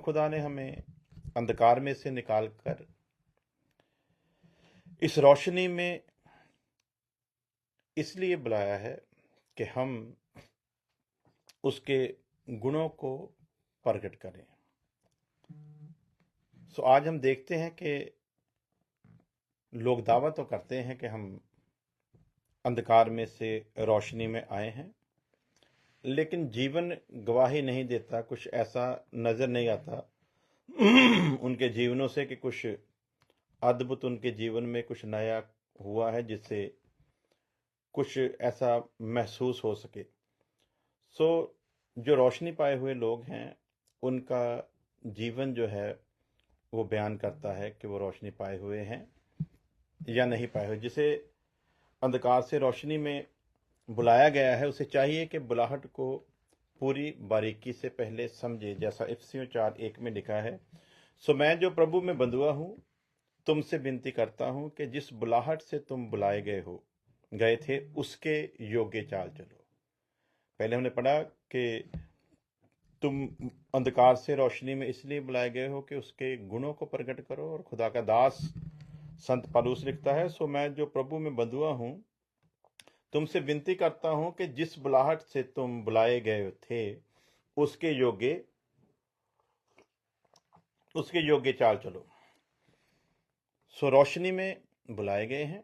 खुदा ने हमें अंधकार में से निकालकर इस रोशनी में इसलिए बुलाया है कि हम उसके गुणों को प्रकट करें। आज हम देखते हैं कि लोग दावा तो करते हैं कि हम अंधकार में से रोशनी में आए हैं, लेकिन जीवन गवाही नहीं देता, कुछ ऐसा नजर नहीं आता उनके जीवनों से कि कुछ अद्भुत उनके जीवन में कुछ नया हुआ है जिससे कुछ ऐसा महसूस हो सके। जो रोशनी पाए हुए लोग हैं उनका जीवन जो है वो बयान करता है कि वो रोशनी पाए हुए हैं या नहीं पाए हुए। जिसे अंधकार से रोशनी में बुलाया गया है उसे चाहिए कि बुलाहट को पूरी बारीकी से पहले समझे, जैसा इफिसियों 4:1 में लिखा है, सो मैं जो प्रभु में बंधुआ हूँ तुमसे विनती करता हूँ कि जिस बुलाहट से तुम बुलाए गए थे उसके योग्य चाल चलो। पहले हमने पढ़ा कि तुम अंधकार से रोशनी में इसलिए बुलाए गए हो कि उसके गुणों को प्रकट करो। और खुदा का दास संत पौलुस लिखता है, सो मैं जो प्रभु में बंधुआ हूं तुमसे विनती करता हूं कि जिस बुलाहट से तुम बुलाए गए थे उसके योग्य चाल चलो। रोशनी में बुलाए गए हैं,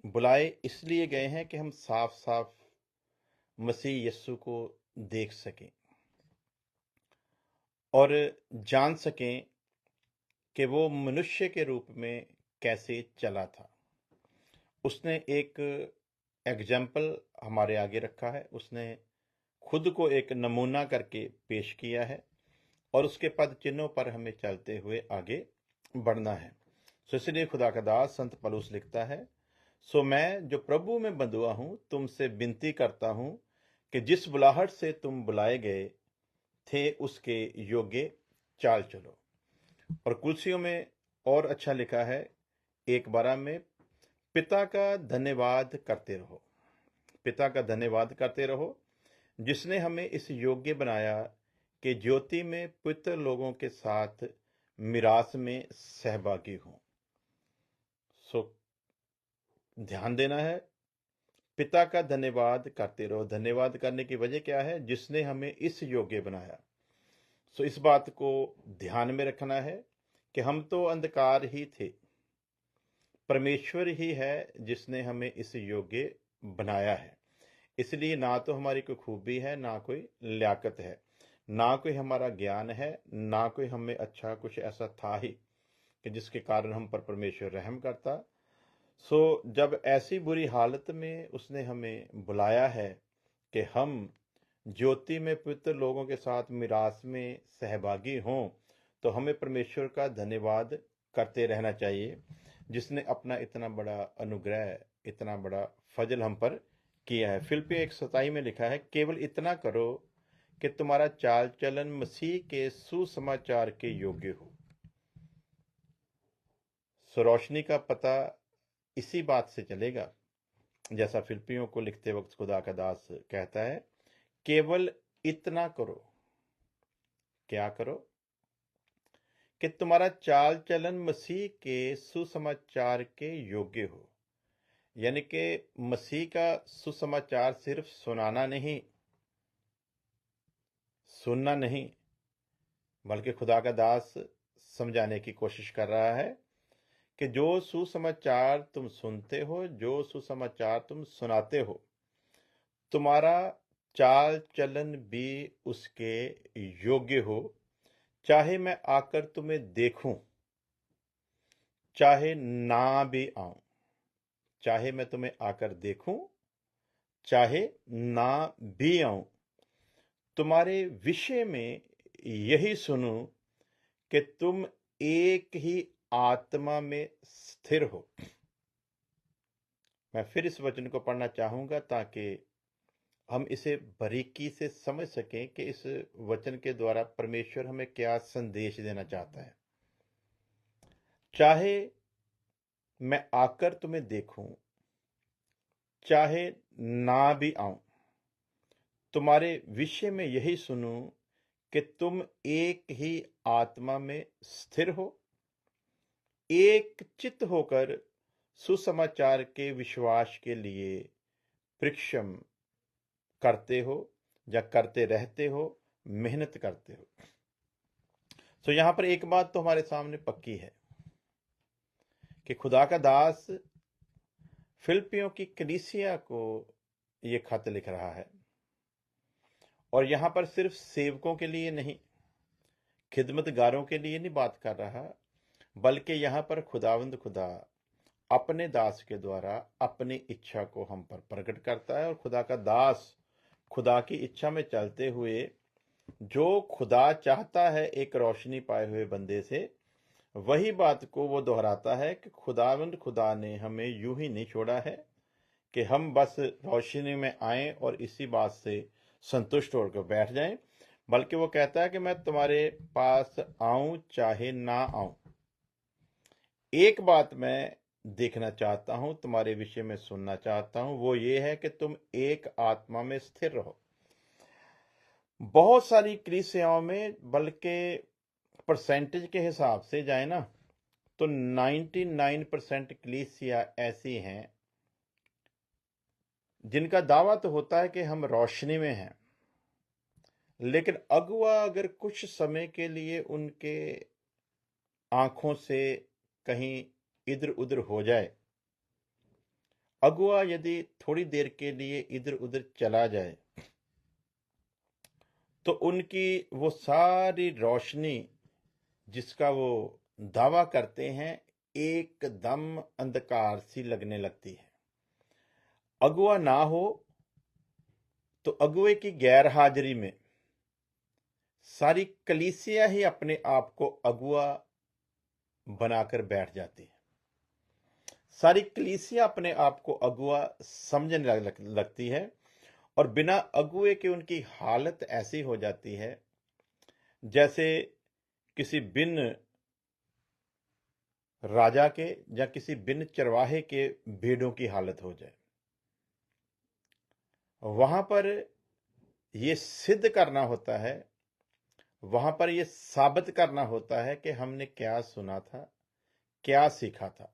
बुलाए इसलिए गए हैं कि हम साफ साफ मसीह यीशु को देख सकें और जान सकें कि वो मनुष्य के रूप में कैसे चला था। उसने एक एग्जाम्पल हमारे आगे रखा है, उसने खुद को एक नमूना करके पेश किया है और उसके पद चिन्हों पर हमें चलते हुए आगे बढ़ना है। इसलिए खुदा का दास संत पौलुस लिखता है, सो मैं जो प्रभु में बंधुआ हूं तुमसे विनती करता हूं कि जिस बुलाहट से तुम बुलाए गए थे उसके योग्य चाल चलो। और कुलसियों में और अच्छा लिखा है 1:12 में, पिता का धन्यवाद करते रहो, पिता का धन्यवाद करते रहो जिसने हमें इस योग्य बनाया कि ज्योति में पवित्र लोगों के साथ मिरास में सहभागी हों। ध्यान देना है, पिता का धन्यवाद करते रहो। धन्यवाद करने की वजह क्या है? जिसने हमें इस योग्य बनाया। इस बात को ध्यान में रखना है कि हम तो अंधकार ही थे, परमेश्वर ही है जिसने हमें इस योग्य बनाया है। इसलिए ना तो हमारी कोई खूबी है, ना कोई लियाकत है, ना कोई हमारा ज्ञान है, ना कोई हमें अच्छा कुछ ऐसा था ही कि जिसके कारण हम पर परमेश्वर रहम करता। जब ऐसी बुरी हालत में उसने हमें बुलाया है कि हम ज्योति में पवित्र लोगों के साथ मिरास में सहभागी हों, तो हमें परमेश्वर का धन्यवाद करते रहना चाहिए जिसने अपना इतना बड़ा अनुग्रह, इतना बड़ा फजल हम पर किया है। फिलिप्पियों 1:27 में लिखा है, केवल इतना करो कि तुम्हारा चाल चलन मसीह के सुसमाचार के योग्य हो। रोशनी का पता इसी बात से चलेगा, जैसा फिलिप्पियों को लिखते वक्त खुदा का दास कहता है, केवल इतना करो। क्या करो? कि तुम्हारा चाल चलन मसीह के सुसमाचार के योग्य हो। यानी कि मसीह का सुसमाचार सिर्फ सुनाना नहीं, सुनना नहीं, बल्कि खुदा का दास समझाने की कोशिश कर रहा है कि जो सुसमाचार तुम सुनते हो, जो सुसमाचार तुम सुनाते हो, तुम्हारा चाल चलन भी उसके योग्य हो। चाहे मैं आकर तुम्हें देखूं, चाहे ना भी आऊं, चाहे मैं तुम्हें आकर देखूं, चाहे ना भी आऊं, तुम्हारे विषय में यही सुनूं कि तुम एक ही आत्मा में स्थिर हो। मैं फिर इस वचन को पढ़ना चाहूंगा ताकि हम इसे बारीकी से समझ सकें कि इस वचन के द्वारा परमेश्वर हमें क्या संदेश देना चाहता है। चाहे मैं आकर तुम्हें देखूं, चाहे ना भी आऊं, तुम्हारे विषय में यही सुनूं कि तुम एक ही आत्मा में स्थिर हो, एक चित्त होकर सुसमाचार के विश्वास के लिए परिश्रम करते हो या करते रहते हो, मेहनत करते हो। तो यहां पर एक बात तो हमारे सामने पक्की है कि खुदा का दास फिलिप्पियों की कलीसिया को ये खत लिख रहा है, और यहां पर सिर्फ सेवकों के लिए नहीं, खिदमतगारों के लिए नहीं बात कर रहा, बल्कि यहां पर खुदावंद खुदा अपने दास के द्वारा अपनी इच्छा को हम पर प्रकट करता है। और खुदा का दास खुदा की इच्छा में चलते हुए जो खुदा चाहता है एक रोशनी पाए हुए बंदे से, वही बात को वो दोहराता है कि खुदावंद खुदा ने हमें यूं ही नहीं छोड़ा है कि हम बस रोशनी में आए और इसी बात से संतुष्ट होकर बैठ जाएं, बल्कि वो कहता है कि मैं तुम्हारे पास आऊं चाहे ना आऊं, एक बात मैं देखना चाहता हूं, तुम्हारे विषय में सुनना चाहता हूं, वो ये है कि तुम एक आत्मा में स्थिर रहो। बहुत सारी कलीसियाओं में, बल्कि परसेंटेज के हिसाब से जाए ना, तो 99% कलीसिया ऐसी हैं जिनका दावा तो होता है कि हम रोशनी में हैं, लेकिन अगुआ अगर कुछ समय के लिए उनके आंखों से कहीं इधर उधर हो जाए, अगुआ यदि थोड़ी देर के लिए इधर उधर चला जाए, तो उनकी वो सारी रोशनी जिसका वो दावा करते हैं एकदम अंधकार सी लगने लगती है। अगुआ ना हो तो अगुए की गैर हाजिरी में सारी कलीसिया ही अपने आप को अगुआ बनाकर बैठ जाती है। सारी कलीसिया अपने आप को अगुआ समझने लगती है, और बिना अगुए के उनकी हालत ऐसी हो जाती है जैसे किसी बिन राजा के या किसी बिन चरवाहे के भेड़ों की हालत हो जाए। वहां पर यह सिद्ध करना होता है, वहां पर यह साबित करना होता है कि हमने क्या सुना था, क्या सीखा था,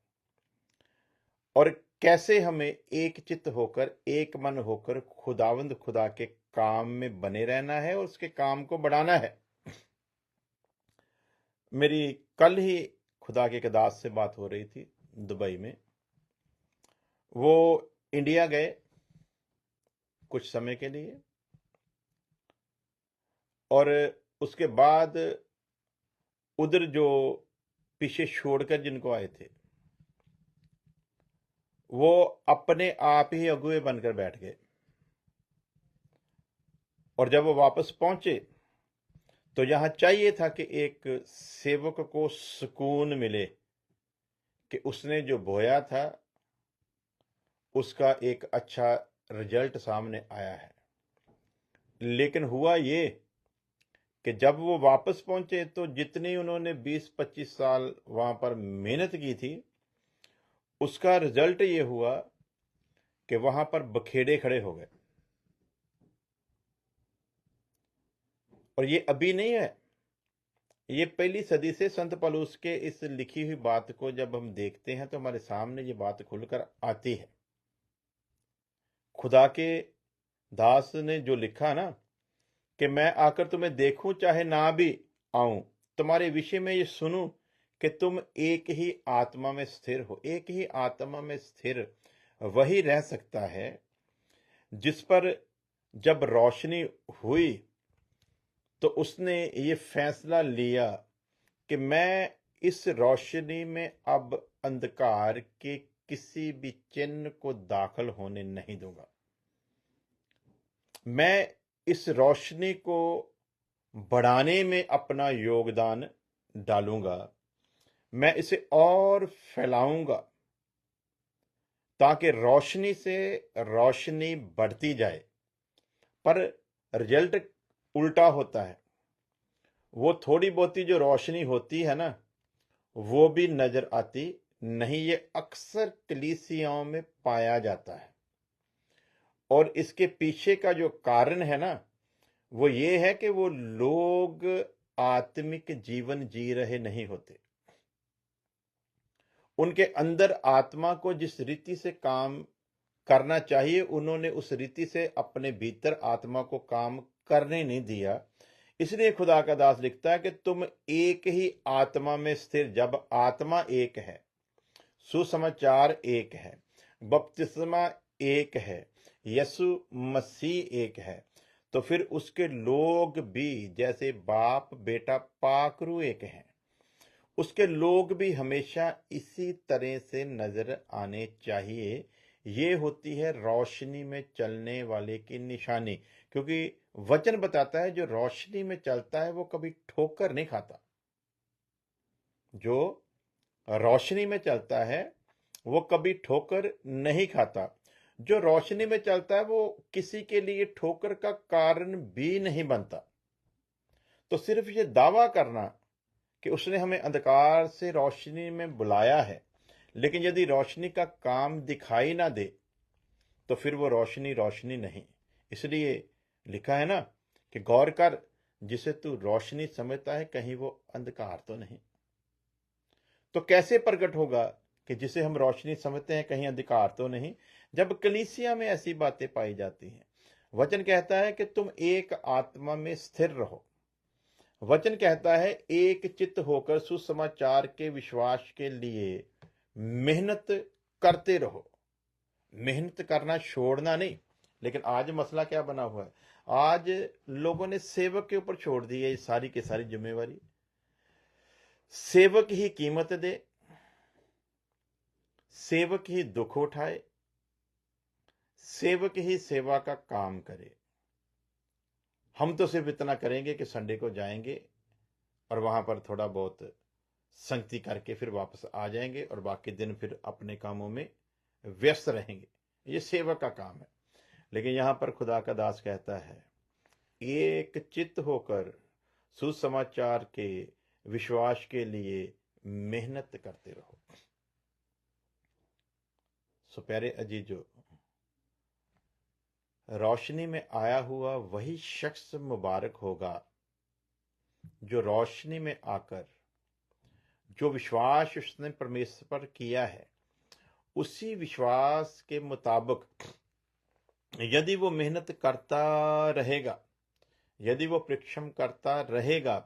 और कैसे हमें एक चित्त होकर, एक मन होकर खुदावंद खुदा के काम में बने रहना है और उसके काम को बढ़ाना है। मेरी कल ही खुदा के एक दास से बात हो रही थी दुबई में। वो इंडिया गए कुछ समय के लिए, और उसके बाद उधर जो पीछे छोड़कर जिनको आए थे, वो अपने आप ही अगुए बनकर बैठ गए। और जब वो वापस पहुंचे तो यहां चाहिए था कि एक सेवक को सुकून मिले कि उसने जो बोया था उसका एक अच्छा रिजल्ट सामने आया है। लेकिन हुआ ये कि जब वो वापस पहुंचे तो जितनी उन्होंने 20-25 साल वहां पर मेहनत की थी, उसका रिजल्ट ये हुआ कि वहां पर बखेड़े खड़े हो गए। और ये अभी नहीं है, ये पहली सदी से संत पौलुस के इस लिखी हुई बात को जब हम देखते हैं तो हमारे सामने ये बात खुलकर आती है। खुदा के दास ने जो लिखा ना कि मैं आकर तुम्हें देखूं चाहे ना भी आऊं, तुम्हारे विषय में ये सुनूं कि तुम एक ही आत्मा में स्थिर हो। एक ही आत्मा में स्थिर वही रह सकता है जिस पर जब रोशनी हुई तो उसने ये फैसला लिया कि मैं इस रोशनी में अब अंधकार के किसी भी चिन्ह को दाखिल होने नहीं दूंगा। मैं इस रोशनी को बढ़ाने में अपना योगदान डालूंगा, मैं इसे और फैलाऊंगा ताकि रोशनी से रोशनी बढ़ती जाए। पर रिजल्ट उल्टा होता है। वो थोड़ी बहुती जो रोशनी होती है ना, वो भी नजर आती नहीं। ये अक्सर कलीसियाओं में पाया जाता है, और इसके पीछे का जो कारण है ना, वो ये है कि वो लोग आत्मिक जीवन जी रहे नहीं होते। उनके अंदर आत्मा को जिस रीति से काम करना चाहिए, उन्होंने उस रीति से अपने भीतर आत्मा को काम करने नहीं दिया। इसलिए खुदा का दास लिखता है कि तुम एक ही आत्मा में स्थिर, जब आत्मा एक है, सुसमाचार एक है, बपतिस्मा एक है, यीशु मसीह एक है, तो फिर उसके लोग भी जैसे बाप बेटा पाकरू एक हैं। उसके लोग भी हमेशा इसी तरह से नजर आने चाहिए। ये होती है रोशनी में चलने वाले की निशानी, क्योंकि वचन बताता है जो रोशनी में चलता है वो कभी ठोकर नहीं खाता। जो रोशनी में चलता है वो कभी ठोकर नहीं खाता। जो रोशनी में चलता है वो किसी के लिए ठोकर का कारण भी नहीं बनता। तो सिर्फ ये दावा करना कि उसने हमें अंधकार से रोशनी में बुलाया है, लेकिन यदि रोशनी का काम दिखाई ना दे तो फिर वो रोशनी रोशनी नहीं। इसलिए लिखा है ना कि गौर कर, जिसे तू रोशनी समझता है कहीं वो अंधकार तो नहीं। तो कैसे प्रकट होगा कि जिसे हम रोशनी समझते हैं कहीं अंधकार तो नहीं, जब कलीसिया में ऐसी बातें पाई जाती हैं। वचन कहता है कि तुम एक आत्मा में स्थिर रहो। वचन कहता है एक चित्त होकर सुसमाचार के विश्वास के लिए मेहनत करते रहो। मेहनत करना छोड़ना नहीं। लेकिन आज मसला क्या बना हुआ है, आज लोगों ने सेवक के ऊपर छोड़ दी है सारी की सारी जिम्मेवारी। सेवक ही कीमत दे, सेवक ही दुख उठाए, सेवक ही सेवा का काम करे। हम तो सिर्फ इतना करेंगे कि संडे को जाएंगे और वहां पर थोड़ा बहुत संगति करके फिर वापस आ जाएंगे और बाकी दिन फिर अपने कामों में व्यस्त रहेंगे। ये सेवक का काम है। लेकिन यहां पर खुदा का दास कहता है एक चित्त होकर सुसमाचार के विश्वास के लिए मेहनत करते रहो। सो प्यारे अजीजो, रोशनी में आया हुआ वही शख्स मुबारक होगा जो रोशनी में आकर जो विश्वास उसने परमेश्वर पर किया है उसी विश्वास के मुताबिक यदि वो मेहनत करता रहेगा, यदि वो परिश्रम करता रहेगा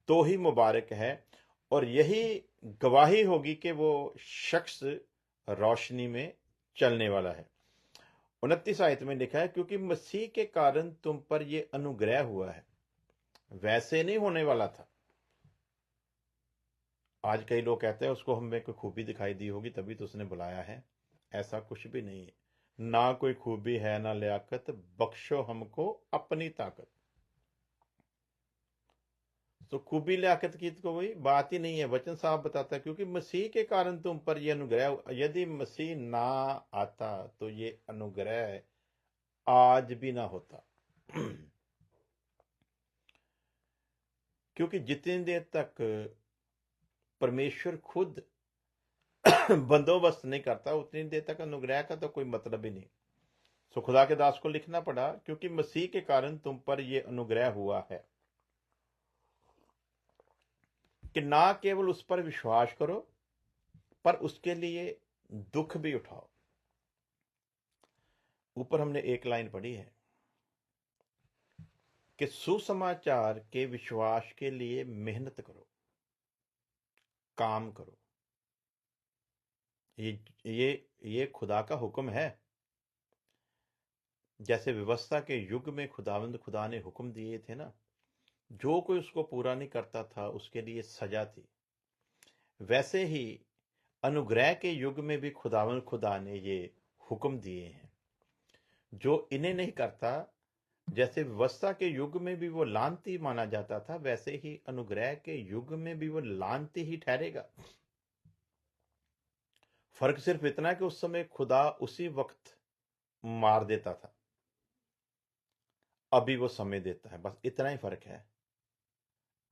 तो ही मुबारक है। और यही गवाही होगी कि वो शख्स रोशनी में चलने वाला है। 29 आयत में लिखा है क्योंकि मसीह के कारण तुम पर यह अनुग्रह हुआ है, वैसे नहीं होने वाला था। आज कई लोग कहते हैं उसको हमें कोई खूबी दिखाई दी होगी तभी तो उसने बुलाया है। ऐसा कुछ भी नहीं है। ना कोई खूबी है ना लियाकत, बख्शो हमको अपनी ताकत। तो खूबी लियाकत की तो कोई बात ही नहीं है। वचन साहब बताता है क्योंकि मसीह के कारण तुम पर यह अनुग्रह, यदि मसीह ना आता तो ये अनुग्रह आज भी ना होता। क्योंकि जितनी देर तक परमेश्वर खुद बंदोबस्त नहीं करता उतनी देर तक अनुग्रह का तो कोई मतलब ही नहीं। सो खुदा के दास को लिखना पड़ा क्योंकि मसीह के कारण तुम पर यह अनुग्रह हुआ है कि ना केवल उस पर विश्वास करो पर उसके लिए दुख भी उठाओ। ऊपर हमने एक लाइन पढ़ी है कि सुसमाचार के विश्वास के लिए मेहनत करो, काम करो। ये खुदा का हुक्म है। जैसे व्यवस्था के युग में खुदावंद खुदा ने हुक्म दिए थे ना, जो कोई उसको पूरा नहीं करता था उसके लिए सजा थी, वैसे ही अनुग्रह के युग में भी खुदावंद खुदा ने ये हुक्म दिए हैं। जो इन्हें नहीं करता, जैसे व्यवस्था के युग में भी वो लानती माना जाता था, वैसे ही अनुग्रह के युग में भी वो लानती ही ठहरेगा। फर्क सिर्फ इतना है कि उस समय खुदा उसी वक्त मार देता था, अभी वो समय देता है। बस इतना ही फर्क है,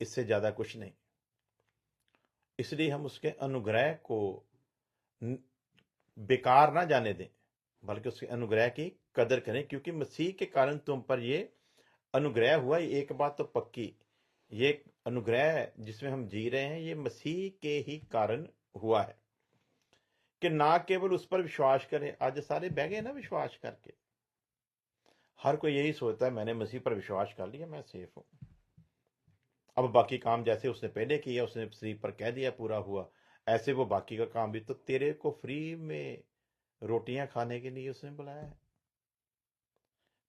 इससे ज्यादा कुछ नहीं। इसलिए हम उसके अनुग्रह को बेकार ना जाने दें, बल्कि उसके अनुग्रह की कदर करें क्योंकि मसीह के कारण तुम पर ये अनुग्रह हुआ, एक बात तो पक्की, ये अनुग्रह जिसमें हम जी रहे हैं ये मसीह के ही कारण हुआ है कि ना केवल उस पर विश्वास करें। आज सारे बह गए ना विश्वास करके, हर कोई यही सोचता है मैंने मसीह पर विश्वास कर लिया, मैं सेफ हूं, अब बाकी काम जैसे उसने पहले किया, उसने मसीह पर कह दिया पूरा हुआ, ऐसे वो बाकी का काम भी। तो तेरे को फ्री में रोटियां खाने के लिए उसने बुलाया है,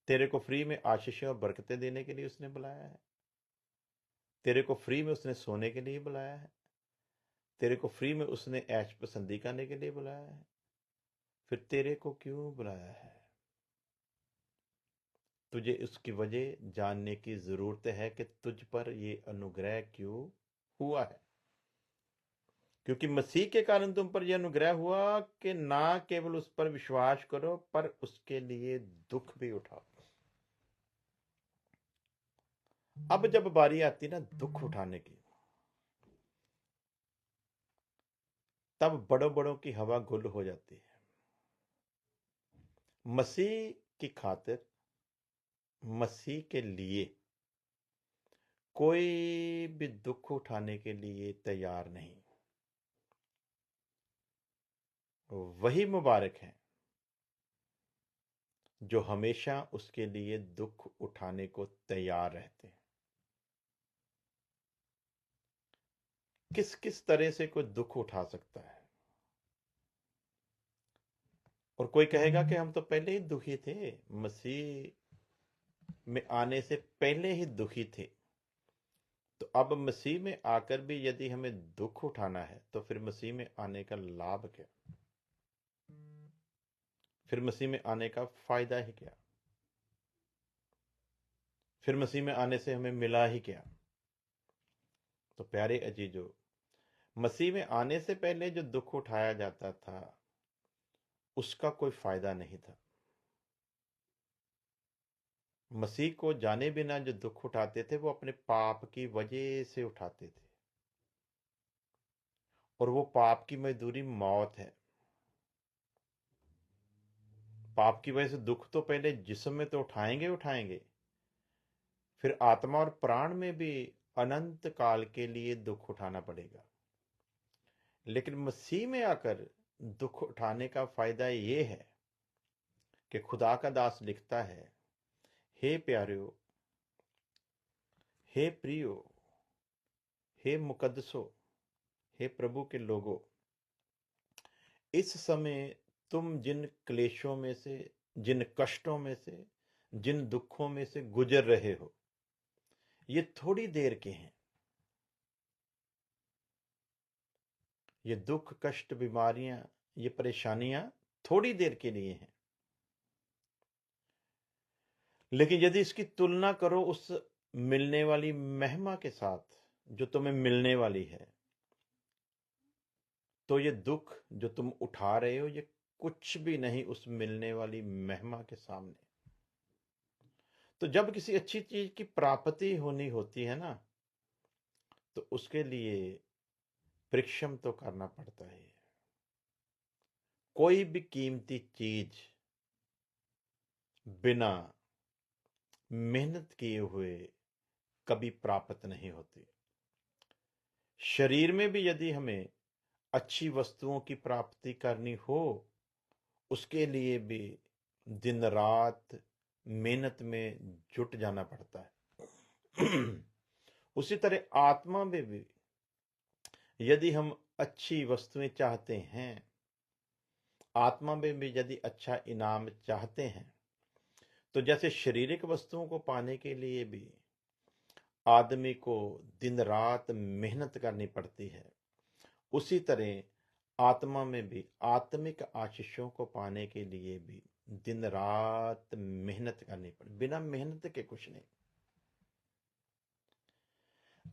तेरे को फ्री में आशीषें और बरकतें देने के लिए उसने बुलाया है, तेरे को फ्री में उसने सोने के लिए बुलाया है, तेरे को फ्री में उसने ऐश पसंदी करने के लिए बुलाया है। फिर तेरे को क्यों बुलाया है? तुझे उसकी वजह जानने की जरूरत है कि तुझ पर ये अनुग्रह क्यों हुआ है। क्योंकि मसीह के कारण तुम पर यह अनुग्रह हुआ कि ना केवल उस पर विश्वास करो पर उसके लिए दुख भी उठाओ। अब जब बारी आती ना दुख उठाने की, तब बड़ों बड़ों की हवा गुल हो जाती है। मसीह की खातिर, मसीह के लिए कोई भी दुख उठाने के लिए तैयार नहीं। वही मुबारक हैं जो हमेशा उसके लिए दुख उठाने को तैयार रहते हैं। किस किस तरह से कोई दुख उठा सकता है? और कोई कहेगा कि हम तो पहले ही दुखी थे, मसीह में आने से पहले ही दुखी थे, तो अब मसीह में आकर भी यदि हमें दुख उठाना है तो फिर मसीह में आने का लाभ क्या? फिर मसीह में आने का फायदा ही क्या? फिर मसीह में आने से हमें मिला ही क्या? तो प्यारे अजीजों, मसीह में आने से पहले जो दुख उठाया जाता था उसका कोई फायदा नहीं था। मसीह को जाने बिना जो दुख उठाते थे वो अपने पाप की वजह से उठाते थे, और वो पाप की मजदूरी मौत है। पाप की वजह से दुख तो पहले जिस्म में तो उठाएंगे उठाएंगे, फिर आत्मा और प्राण में भी अनंत काल के लिए दुख उठाना पड़ेगा। लेकिन मसीह में आकर दुख उठाने का फायदा ये है कि खुदा का दास लिखता है, हे प्यारियो, हे प्रियो, हे मुकद्दसो, हे प्रभु के लोगों, इस समय तुम जिन क्लेशों में से, जिन कष्टों में से, जिन दुखों में से गुजर रहे हो, ये थोड़ी देर के हैं। ये दुख, कष्ट, बीमारियां, ये परेशानियां थोड़ी देर के लिए हैं। लेकिन यदि इसकी तुलना करो उस मिलने वाली महिमा के साथ जो तुम्हें मिलने वाली है, तो ये दुख जो तुम उठा रहे हो ये कुछ भी नहीं उस मिलने वाली महिमा के सामने। तो जब किसी अच्छी चीज की प्राप्ति होनी होती है ना, तो उसके लिए परिश्रम तो करना पड़ता है। कोई भी कीमती चीज बिना मेहनत किए हुए कभी प्राप्त नहीं होती। शरीर में भी यदि हमें अच्छी वस्तुओं की प्राप्ति करनी हो, उसके लिए भी दिन रात मेहनत में जुट जाना पड़ता है। उसी तरह आत्मा में भी यदि हम अच्छी वस्तुएं चाहते हैं, आत्मा में भी यदि अच्छा इनाम चाहते हैं, तो जैसे शारीरिक वस्तुओं को पाने के लिए भी आदमी को दिन रात मेहनत करनी पड़ती है, उसी तरह आत्मा में भी आत्मिक आशीषों को पाने के लिए भी दिन रात मेहनत करनी पड़ती। बिना मेहनत के कुछ नहीं।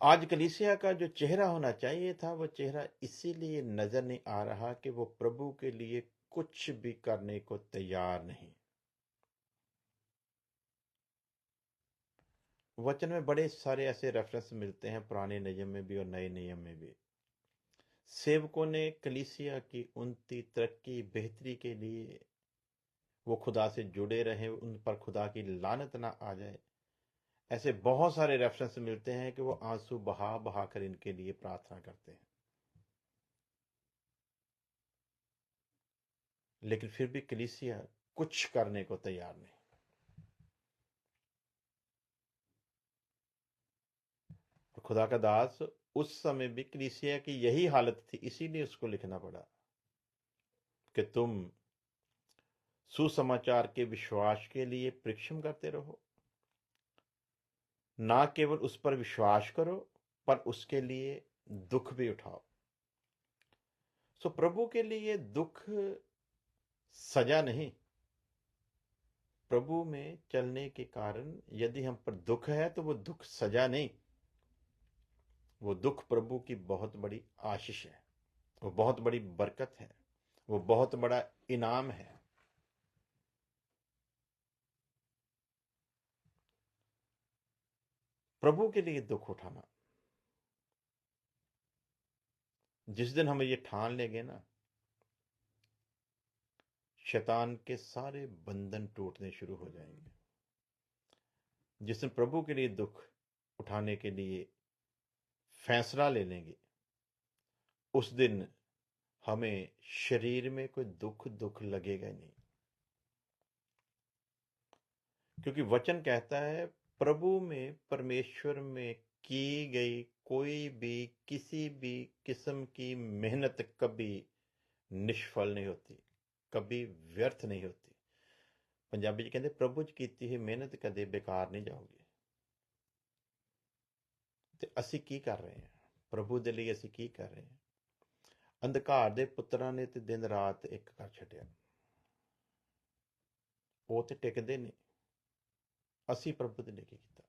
आज कलीसिया का जो चेहरा होना चाहिए था वो चेहरा इसीलिए नजर नहीं आ रहा कि वो प्रभु के लिए कुछ भी करने को तैयार नहीं। वचन में बड़े सारे ऐसे रेफरेंस मिलते हैं, पुराने नियम में भी और नए नियम में भी। सेवकों ने कलीसिया की उन्नति, तरक्की, बेहतरी के लिए वो खुदा से जुड़े रहे, उन पर खुदा की लानत ना आ जाए, ऐसे बहुत सारे रेफरेंस मिलते हैं कि वो आंसू बहा बहा कर इनके लिए प्रार्थना करते हैं, लेकिन फिर भी कलीसिया कुछ करने को तैयार नहीं। और खुदा का दास उस समय भी कलीसिया की यही हालत थी, इसीलिए उसको लिखना पड़ा कि तुम सुसमाचार के विश्वास के लिए परिश्रम करते रहो, ना केवल उस पर विश्वास करो पर उसके लिए दुख भी उठाओ। सो प्रभु के लिए दुख सजा नहीं, प्रभु में चलने के कारण यदि हम पर दुख है तो वो दुख सजा नहीं, वो दुख प्रभु की बहुत बड़ी आशीष है, वो बहुत बड़ी बरकत है, वो बहुत बड़ा इनाम है। प्रभु के लिए दुख उठाना, जिस दिन हम ये ठान लेंगे ना, शैतान के सारे बंधन टूटने शुरू हो जाएंगे। जिस दिन प्रभु के लिए दुख उठाने के लिए फैसला ले लेंगे, उस दिन हमें शरीर में कोई दुख लगेगा नहीं, क्योंकि वचन कहता है प्रभु में, परमेश्वर में की गई कोई भी किसी भी किस्म की मेहनत कभी निष्फल नहीं होती, कभी व्यर्थ नहीं होती। पंजाबी कहते प्रभु च कीती हुई मेहनत कदे बेकार नहीं जाओगी। ਤੇ ਅਸੀਂ ਕੀ ਕਰ ਰਹੇ ਹਾਂ? ਪ੍ਰਭੂ ਦੇ ਲਈ ਅਸੀਂ ਕੀ ਕਰ ਰਹੇ ਹਾਂ? ਅੰਧਕਾਰ ਦੇ ਪੁੱਤਰਾਂ ਨੇ ਤੇ ਦਿਨ ਰਾਤ ਇੱਕ ਕਰ ਛੱਡਿਆ, ਉਹ ਤੇ ਟਿਕਦੇ ਨੇ, ਅਸੀਂ ਪ੍ਰਭੂ ਦੇ ਲਈ ਕੀ ਕੀਤਾ?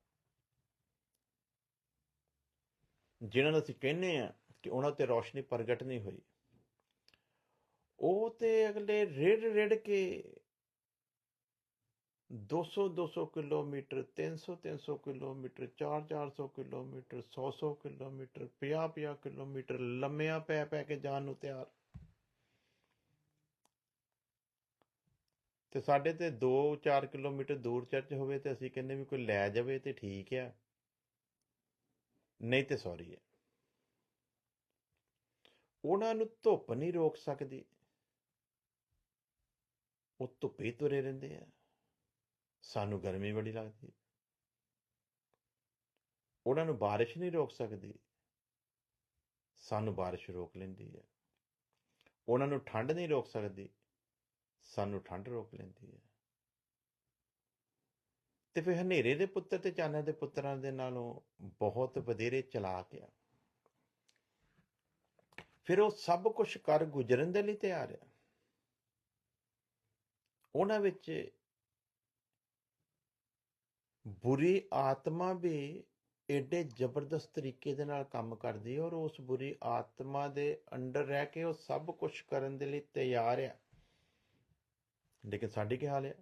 ਜਿਨ੍ਹਾਂ ਨੂੰ ਅਸੀਂ ਕਹਿੰਦੇ ਆ ਕਿ ਉਹਨਾਂ ਤੇ ਰੌਸ਼ਨੀ ਪ੍ਰਗਟ ਨਹੀਂ ਹੋਈ, ਉਹ ਤੇ ਅਗਲੇ ਰਿੜ ਕੇ 200 kilometre, 300 kilometre, 400 kilometre, 100 kilometre, 50 kilometre लम्मिया पै के जान ਨੂੰ ਤਿਆਰ। ਤੇ ਸਾਡੇ ਤੇ 2-4 ਕਿਲੋਮੀਟਰ ਦੂਰ ਚਰਚ ਹੋਵੇ ਤੇ ਅਸੀਂ ਕਹਿੰਦੇ ਵੀ ਕੋਈ ਲੈ ਜਾਵੇ ਤੇ ਠੀਕ ਆ, ਨਹੀਂ ਤੇ ਸੌਰੀ ਹੈ। ਉਹਨਾਂ ਨੂੰ ਧੁੱਪ ਨਹੀਂ ਰੋਕ ਸਕਦੀ, ਉਹ ਧੁੱਪੇ ਤੁਰੇ ਰਹਿੰਦੇ ਆ, ਸਾਨੂੰ ਗਰਮੀ ਬੜੀ ਲੱਗਦੀ। ਉਹਨਾਂ ਨੂੰ ਬਾਰਿਸ਼ ਨਹੀਂ ਰੋਕ ਸਕਦੀ, ਸਾਨੂੰ ਬਾਰਿਸ਼ ਰੋਕ ਲੈਂਦੀ ਹੈ। ਉਹਨਾਂ ਨੂੰ ਠੰਡ ਨਹੀਂ ਰੋਕ ਸਕਦੀ, ਸਾਨੂੰ ਠੰਡ ਰੋਕ ਲੈਂਦੀ ਹੈ। ਤੇ ਫਿਰ ਹਨੇਰੇ ਦੇ ਪੁੱਤਰ ਤੇ ਚਾਨਣ ਦੇ ਪੁੱਤਰਾਂ ਦੇ ਨਾਲੋਂ ਬਹੁਤ ਵਧੇਰੇ ਚਲਾਕ ਆ। ਫਿਰ ਉਹ ਸਭ ਕੁਝ ਕਰ ਗੁਜ਼ਰਨ ਦੇ ਲਈ ਤਿਆਰ ਆ। ਉਹਨਾਂ ਵਿੱਚ ਬੁਰੀ ਆਤਮਾ ਵੀ ਏਡੇ ਜ਼ਬਰਦਸਤ ਤਰੀਕੇ ਦੇ ਨਾਲ ਕੰਮ ਕਰਦੀ ਹੈ, ਔਰ ਉਸ ਬੁਰੀ ਆਤਮਾ ਦੇ ਅੰਡਰ ਰਹਿ ਕੇ ਉਹ ਸਭ ਕੁਝ ਕਰਨ ਦੇ ਲਈ ਤਿਆਰ ਆ। ਲੇਕਿਨ ਸਾਡੀ ਕੀ ਹਾਲ ਹੈ?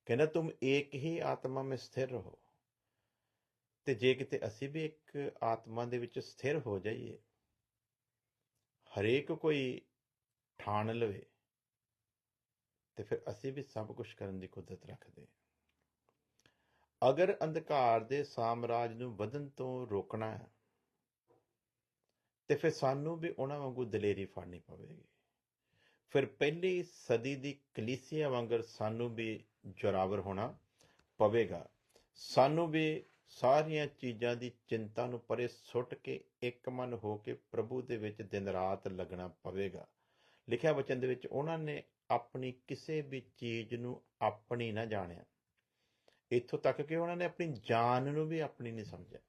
ਕਹਿੰਦਾ ਤੁਮ ਏਕ ਹੀ ਆਤਮਾ में स्थिर रहो। ਤੇ ਜੇ ਕਿਤੇ ਅਸੀਂ ਵੀ ਇੱਕ ਆਤਮਾ ਦੇ ਵਿੱਚ ਸਥਿਰ ਹੋ ਜਾਈਏ, ਹਰੇਕ ਕੋਈ ਠਾਣ ਲਵੇ, ਤੇ ਫਿਰ ਅਸੀਂ ਵੀ ਸਭ ਕੁਝ ਕਰਨ ਦੀ ਕੁਦਰਤ ਰੱਖਦੇ ਹਾਂ। ਅਗਰ ਅੰਧਕਾਰ ਦੇ ਸਾਮਰਾਜ ਨੂੰ ਵਧਣ ਤੋਂ ਰੋਕਣਾ ਹੈ ਤੇ ਫਿਰ ਸਾਨੂੰ ਵੀ ਉਹਨਾਂ ਵਾਂਗੂ ਦਲੇਰੀ ਫੜਨੀ ਪਵੇਗੀ। ਫਿਰ ਪਹਿਲੀ ਸਦੀ ਦੀ ਕਲੀਸਿਆ ਵਾਂਗਰ ਸਾਨੂੰ ਵੀ ਜ਼ੋਰਾਵਰ ਹੋਣਾ ਪਵੇਗਾ। ਸਾਨੂੰ ਵੀ ਸਾਰੀਆਂ ਚੀਜ਼ਾਂ ਦੀ ਚਿੰਤਾ ਨੂੰ ਪਰੇ ਸੁੱਟ ਕੇ ਇੱਕ ਮਨ ਹੋ ਕੇ ਪ੍ਰਭੂ ਦੇ ਵਿੱਚ ਦਿਨ ਰਾਤ ਲੱਗਣਾ ਪਵੇਗਾ। ਲਿਖਿਆ ਵਚਨ ਦੇ ਵਿੱਚ ਉਹਨਾਂ ਨੇ ਆਪਣੀ ਕਿਸੇ ਵੀ ਚੀਜ਼ ਨੂੰ ਆਪਣੀ ਨਾ ਜਾਣਿਆ, ਇੱਥੋਂ ਤੱਕ ਕਿ ਉਹਨਾਂ ਨੇ ਆਪਣੀ ਜਾਨ ਨੂੰ ਵੀ ਆਪਣੀ ਨਹੀਂ ਸਮਝਿਆ।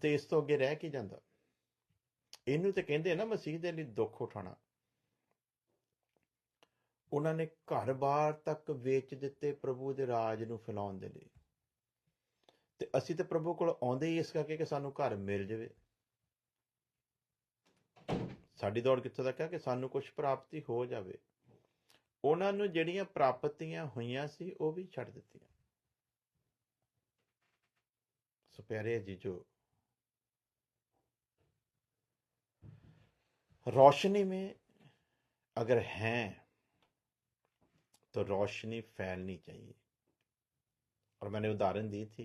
ਤੇ ਇਸ ਤੋਂ ਅੱਗੇ ਰਹਿ ਕੀ ਜਾਂਦਾ? ਇਹਨੂੰ ਤੇ ਕਹਿੰਦੇ ਨਾ ਮਸੀਹ ਦੇ ਲਈ ਦੁੱਖ ਉਠਾਉਣਾ। ਉਹਨਾਂ ਨੇ ਘਰ-ਬਾਰ ਤੱਕ ਵੇਚ ਦਿੱਤੇ ਪ੍ਰਭੂ ਦੇ ਰਾਜ ਨੂੰ ਫੈਲਾਉਣ ਦੇ ਲਈ। ਤੇ ਅਸੀਂ ਤੇ ਪ੍ਰਭੂ ਕੋਲ ਆਉਂਦੇ ਹੀ ਇਸ ਕਰਕੇ ਕਿ ਸਾਨੂੰ ਘਰ ਮਿਲ ਜਾਵੇ। ਸਾਡੀ ਦੌੜ ਕਿੱਥੋਂ ਤੱਕ ਹੈ? ਕਿ ਸਾਨੂੰ ਕੁਝ ਪ੍ਰਾਪਤੀ ਹੋ ਜਾਵੇ। ਉਹਨਾਂ ਨੂੰ ਜਿਹੜੀਆਂ ਪ੍ਰਾਪਤੀਆਂ ਹੋਈਆਂ ਸੀ ਉਹ ਵੀ ਛੱਡ ਦਿੱਤੀਆਂ। ਸੋ ਪਿਆਰੇ ਜੀਜੋ, रोशनी में अगर हैं तो रोशनी फैलनी चाहिए, और मैंने उदाहरण दी थी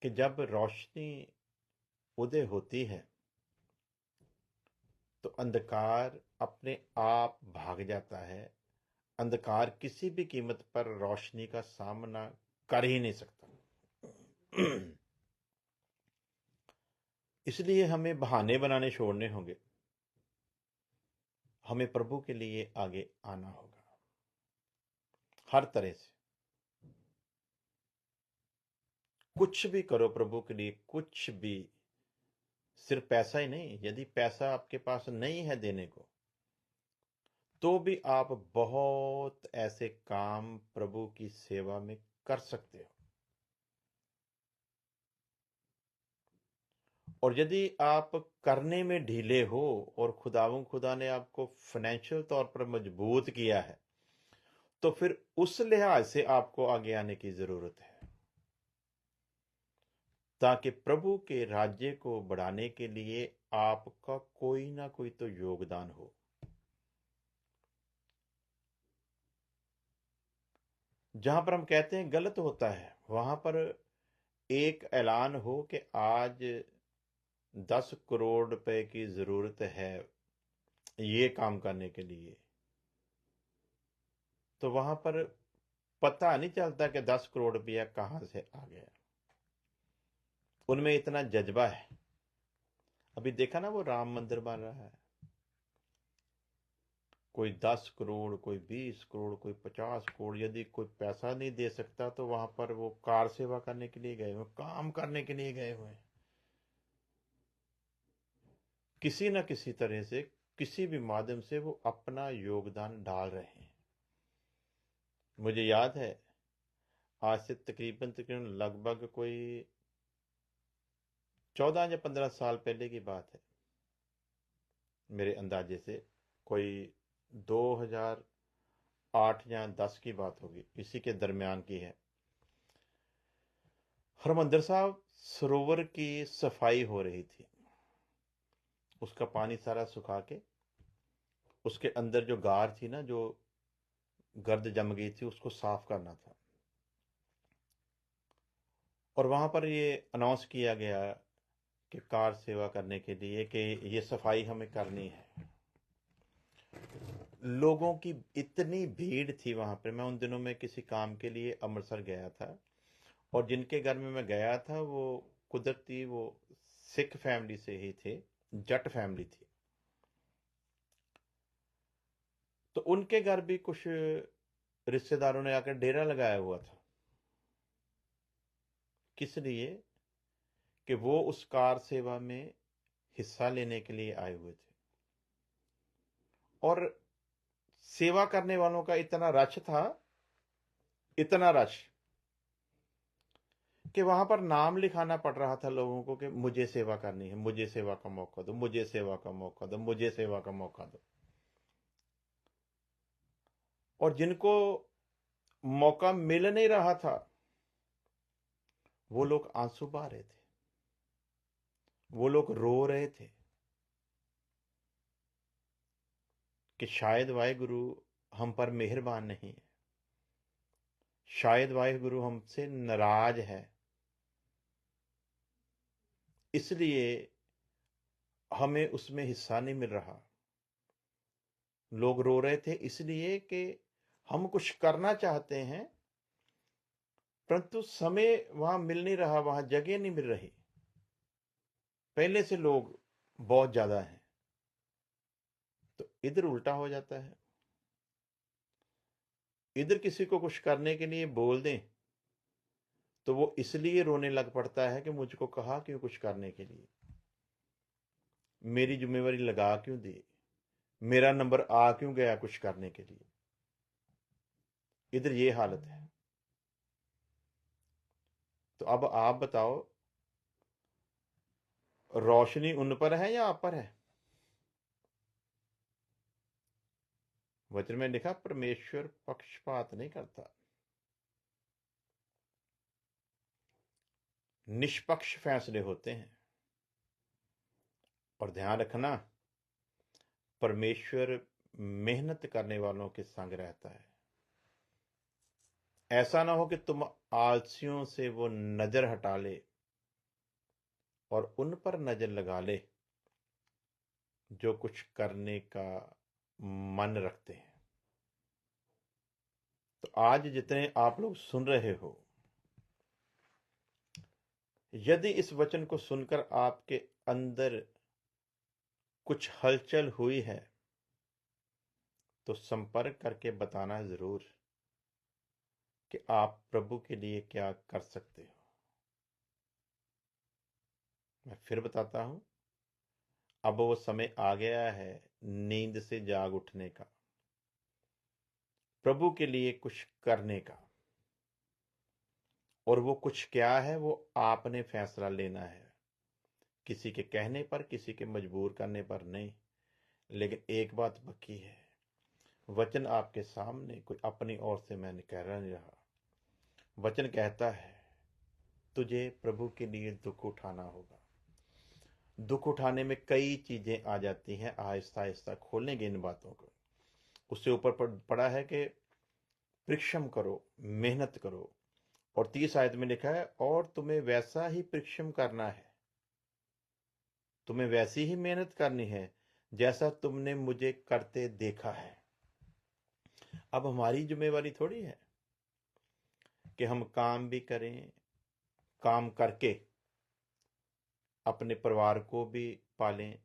कि जब रोशनी उदय होती है तो अंधकार अपने आप भाग जाता है। अंधकार किसी भी कीमत पर रोशनी का सामना कर ही नहीं सकता। इसलिए हमें बहाने बनाने छोड़ने होंगे। हमें प्रभु के लिए आगे आना होगा हर तरह से। कुछ भी करो प्रभु के लिए, कुछ भी। सिर्फ पैसा ही नहीं, यदि पैसा आपके पास नहीं है देने को, तो भी आप बहुत ऐसे काम प्रभु की सेवा में कर सकते हो। और यदि आप करने में ढीले हो और खुदा ने आपको फाइनेंशियल तौर पर मजबूत किया है, तो फिर उस लिहाज से आपको आगे आने की जरूरत है, ताकि प्रभु के राज्य को बढ़ाने के लिए आपका कोई ना कोई तो योगदान हो। जहां पर हम कहते हैं गलत होता है, वहां पर एक ऐलान हो कि आज 10 करोड़ रुपए की जरूरत है ये काम करने के लिए, तो वहां पर पता नहीं चलता कि 10 करोड़ रुपया कहां से आ गया। उनमें इतना जज्बा है। अभी देखा ना, वो राम मंदिर बन रहा है, कोई 10 करोड़, कोई 20 करोड़, कोई 50 करोड़। यदि कोई पैसा नहीं दे सकता तो वहां पर वो कार सेवा करने के लिए गए हुए, काम करने के लिए गए हुए। किसी न किसी तरह से, किसी भी माध्यम से वो अपना योगदान डाल रहे हैं। मुझे याद है, आज से तकरीबन तकरीबन लगभग कोई 14 या 15 साल पहले की बात है। मेरे अंदाजे से कोई 2008 या 10 की बात होगी, इसी के दरमियान की है। हरमंदिर साहब सरोवर की सफाई हो रही थी। उसका पानी सारा सुखा के उसके अंदर जो गार थी ना, जो गर्द जम गई थी, उसको साफ करना था। और वहां पर ये अनाउंस किया गया कि कार सेवा करने के लिए कि ये सफाई हमें करनी है। लोगों की इतनी भीड़ थी वहां पर। मैं उन दिनों में किसी काम के लिए अमृतसर गया था, और जिनके घर में मैं गया था वो कुदरती वो सिख फैमिली से ही थे, जट फैमिली थी। तो उनके घर भी कुछ रिश्तेदारों ने आकर डेरा लगाया हुआ था। किस लिए? कि वो उस कार सेवा में हिस्सा लेने के लिए आए हुए थे। और सेवा करने वालों का इतना रश था, इतना रश, कि वहां पर नाम लिखाना पड़ रहा था लोगों को कि मुझे सेवा करनी है, मुझे सेवा का मौका दो, मुझे सेवा का मौका दो, मुझे सेवा का मौका दो। और जिनको मौका मिल नहीं रहा था, वो लोग आंसू बहा रहे थे, वो लोग रो रहे थे कि शायद वाहेगुरु हम पर मेहरबान नहीं है, शायद वाहेगुरु हमसे नाराज है, इसलिए हमें उसमें हिस्सा नहीं मिल रहा। लोग रो रहे थे इसलिए कि हम कुछ करना चाहते हैं, परंतु समय वहां मिल नहीं रहा, वहां जगह नहीं मिल रही। पहले से लोग बहुत ज्यादा हैं। तो इधर उल्टा हो जाता है। इधर किसी को कुछ करने के लिए बोल दें तो वो इसलिए रोने लग पड़ता है कि मुझको कहा क्यों कुछ करने के लिए, मेरी जिम्मेवारी लगा क्यों दी, मेरा नंबर आ क्यों गया कुछ करने के लिए। इधर ये हालत है। तो अब आप बताओ, रोशनी उन पर है या आप पर है? वचन में लिखा परमेश्वर पक्षपात नहीं करता, निष्पक्ष फैसले होते हैं। और ध्यान रखना, परमेश्वर मेहनत करने वालों के संग रहता है। ऐसा ना हो कि तुम आलसियों से वो नजर हटा ले और उन पर नजर लगा ले जो कुछ करने का मन रखते हैं। तो आज जितने आप लोग सुन रहे हो, यदि इस वचन को सुनकर आपके अंदर कुछ हलचल हुई है तो संपर्क करके बताना जरूर कि आप प्रभु के लिए क्या कर सकते हो। मैं फिर बताता हूं, अब वो समय आ गया है नींद से जाग उठने का, प्रभु के लिए कुछ करने का। और वो कुछ क्या है, वो आपने फैसला लेना है, किसी के कहने पर, किसी के मजबूर करने पर नहीं। लेकिन एक बात पक्की है, वचन आपके सामने, कोई अपनी ओर से मैंने कह नहीं रहा। वचन कहता है तुझे प्रभु के लिए दुख उठाना होगा। दुख उठाने में कई चीजें आ जाती हैं, आहिस्ता आहिस्ता खोलेंगे इन बातों को। उससे ऊपर पड़ा है कि परिश्रम करो, मेहनत करो। और 30 आयत में लिखा है और तुम्हें वैसा ही परिश्रम करना है, तुम्हें वैसी ही मेहनत करनी है जैसा तुमने मुझे करते देखा है। अब हमारी जिम्मेवारी थोड़ी है कि हम काम भी करें, काम करके अपने परिवार को भी पालें,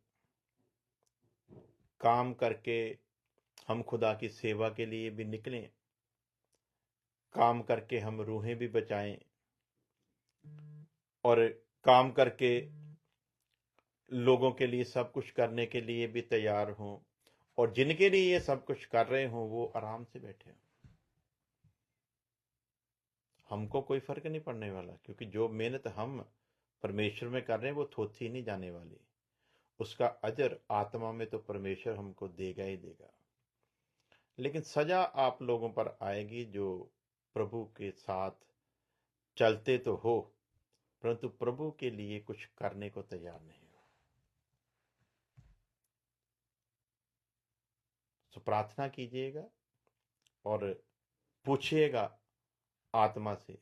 काम करके हम खुदा की सेवा के लिए भी निकलें, काम करके हम रूहें भी बचाएं, और काम करके लोगों के लिए सब कुछ करने के लिए भी तैयार हों, और जिनके लिए ये सब कुछ कर रहे हों वो आराम से बैठे हों। हमको कोई फर्क नहीं पड़ने वाला, क्योंकि जो मेहनत हम परमेश्वर में कर रहे हैं वो थोथी नहीं जाने वाली। उसका अजर आत्मा में तो परमेश्वर हमको देगा ही देगा। लेकिन सजा आप लोगों पर आएगी जो प्रभु के साथ चलते तो हो परंतु प्रभु के लिए कुछ करने को तैयार नहीं हो। तो प्रार्थना कीजिएगा और पूछिएगा आत्मा से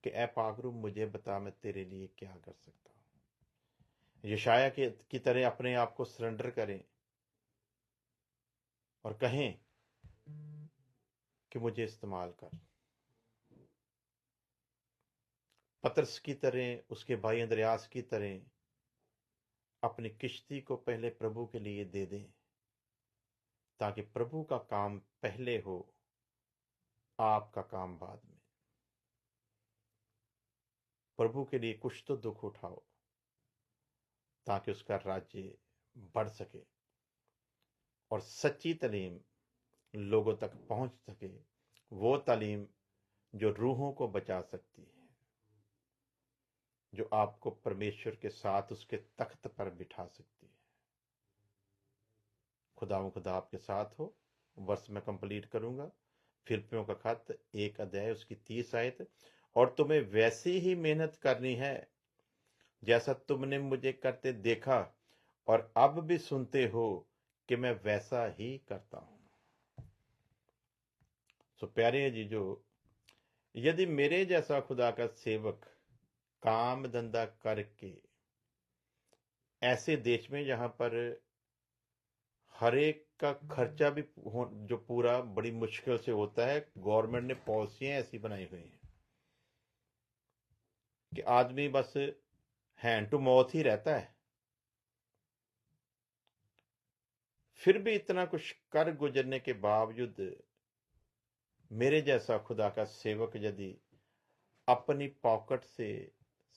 कि ऐ पागरू मुझे बता, मैं तेरे लिए क्या कर सकता हूं। यशाया की तरह अपने आप को सरेंडर करें और कहें कि मुझे इस्तेमाल कर। पतरस की तरह, उसके भाई अंद्रयास की तरह अपनी किश्ती को पहले प्रभु के लिए दे दें, ताकि प्रभु का काम पहले हो, आपका काम बाद में। प्रभु के लिए कुछ तो दुख उठाओ ताकि उसका राज्य बढ़ सके और सच्ची तालीम लोगों तक पहुंच सके, वो तालीम जो रूहों को बचा सकती है, जो आपको परमेश्वर के साथ उसके तख्त पर बिठा सकती है। खुदा आपके साथ हो। वर्ष में कंप्लीट करूंगा। फिलिप्पियों का खत 1 अध्याय उसकी 30 आयत। और तुम्हें वैसी ही मेहनत करनी है जैसा तुमने मुझे करते देखा और अब भी सुनते हो कि मैं वैसा ही करता हूं। सो प्यारे जीजो, यदि मेरे जैसा खुदा का सेवक काम धंधा करके ऐसे देश में जहां पर हर एक का खर्चा भी जो पूरा बड़ी मुश्किल से होता है, गवर्नमेंट ने पॉलिसियां ऐसी बनाई हुई हैं कि आदमी बस हैंड टू माउथ ही रहता है, फिर भी इतना कुछ कर गुजरने के बावजूद मेरे जैसा खुदा का सेवक यदि अपनी पॉकेट से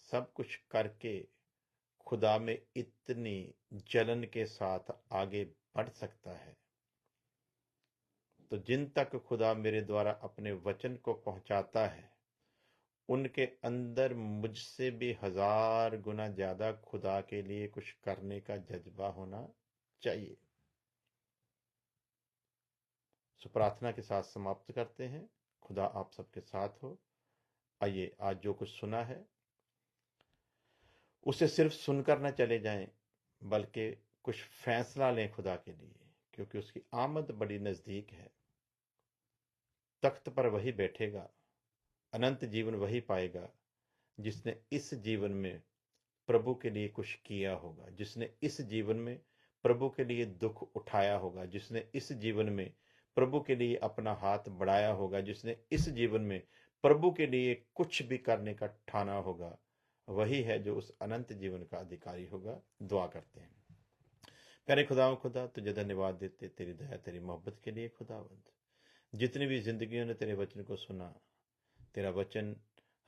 सब कुछ करके खुदा में इतनी जलन के साथ आगे बढ़ सकता है, तो जिन तक खुदा मेरे द्वारा अपने वचन को पहुंचाता है उनके अंदर मुझसे भी 1000 गुना ज्यादा खुदा के लिए कुछ करने का जज्बा होना चाहिए। सो प्रार्थना के साथ समाप्त करते हैं। खुदा आप सबके साथ हो। आइए, आज जो कुछ सुना है उसे सिर्फ सुनकर न चले जाएं, बल्कि कुछ फैसला लें खुदा के लिए, क्योंकि उसकी आमद बड़ी नजदीक है। तख्त पर वही बैठेगा अनंत जीवन वही पाएगा जिसने इस जीवन में प्रभु के लिए कुछ किया होगा, जिसने इस जीवन में प्रभु के लिए दुख उठाया होगा, जिसने इस जीवन में प्रभु के लिए अपना हाथ बढ़ाया होगा, जिसने इस जीवन में प्रभु के लिए कुछ भी करने का ठाना होगा, वही है जो उस अनंत जीवन का अधिकारी होगा। दुआ करते हैं। प्यारे खुदा, तुझे धन्यवाद देते तेरी दया तेरी मोहब्बत के लिए खुदावंद। जितनी भी जिंदगियों ने तेरे वचन को सुना, तेरा वचन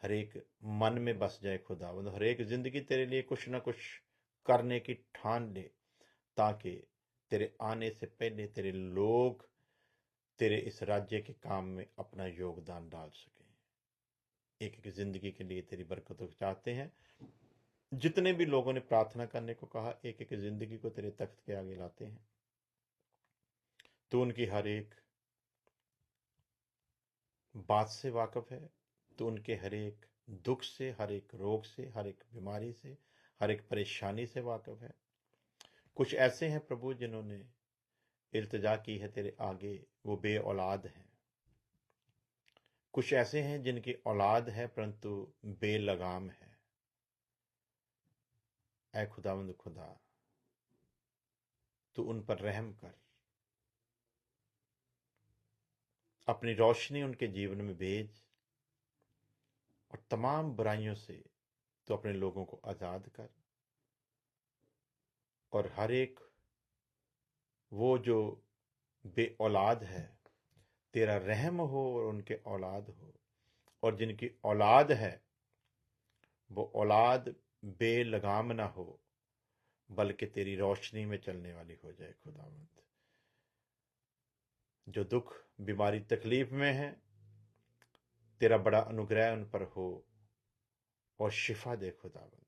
हर एक मन में बस जाए खुदावंद, हर एक जिंदगी तेरे लिए कुछ ना कुछ करने की ठान ले, ताकि तेरे आने से पहले तेरे लोग तेरे इस राज्य के काम में अपना योगदान डाल सके। एक एक जिंदगी के लिए तेरी बरकत चाहते हैं। जितने भी लोगों ने प्रार्थना करने को कहा, एक एक जिंदगी को तेरे तख्त के आगे लाते हैं। तू उनकी हर एक बात से वाकिफ है, तो उनके हर एक दुख से, हर एक रोग से, हर एक बीमारी से, हर एक परेशानी से वाकिफ है। कुछ ऐसे हैं प्रभु जिन्होंने इल्तिजा की है तेरे आगे, वो बे औलाद हैं। कुछ ऐसे हैं जिनकी औलाद है परंतु बेलगाम है। ऐ खुदावंद खुदा, तू उन पर रहम कर, अपनी रोशनी उनके जीवन में भेज, और तमाम बुराइयों से तो अपने लोगों को आज़ाद कर। और हर एक वो जो बे औलाद है, तेरा रहम हो और उनके औलाद हो, और जिनकी औलाद है वो औलाद बेलगाम ना हो, बल्कि तेरी रोशनी में चलने वाली हो जाए खुदावंद। जो दुख बीमारी तकलीफ में है, तेरा बड़ा अनुग्रह उन पर हो और शिफा दे खुदावंद।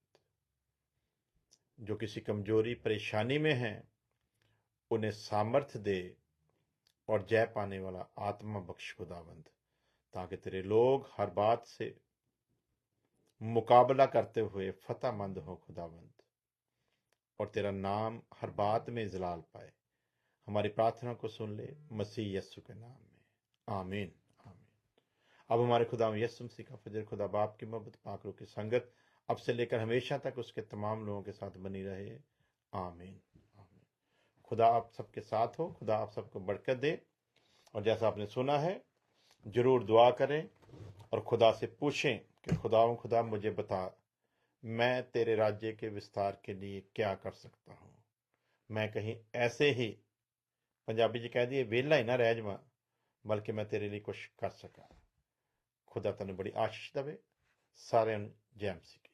जो किसी कमजोरी परेशानी में हैं, उन्हें सामर्थ्य दे और जय पाने वाला आत्मा बख्श खुदावंद, ताकि तेरे लोग हर बात से मुकाबला करते हुए फतेहमंद हो खुदावंद, और तेरा नाम हर बात में इजलाल पाए। हमारी प्रार्थना को सुन ले मसीह यस्सु के नाम में, आमीन आमीन। अब हमारे खुदा यस्सु मसीह का फजल, खुदा बाप की मोहब्बत, पाक रूह की संगत अब से लेकर हमेशा तक उसके तमाम लोगों के साथ बनी रहे, आमीन आमीन। खुदा आप सबके साथ हो, खुदा आप सबको बरकत दे। और जैसा आपने सुना है, जरूर दुआ करें और खुदा से पूछें कि खुदा मुझे बता, मैं तेरे राज्य के विस्तार के लिए क्या कर सकता हूँ। मैं कहीं ऐसे ही पंजाबी जी कह दिए वेला ही ना रह जावां, बल्कि मैं तेरे लिए कुछ कर सका। खुदा तैनूं बड़ी आशीष देवे। सारिआं नूं जय मसीह।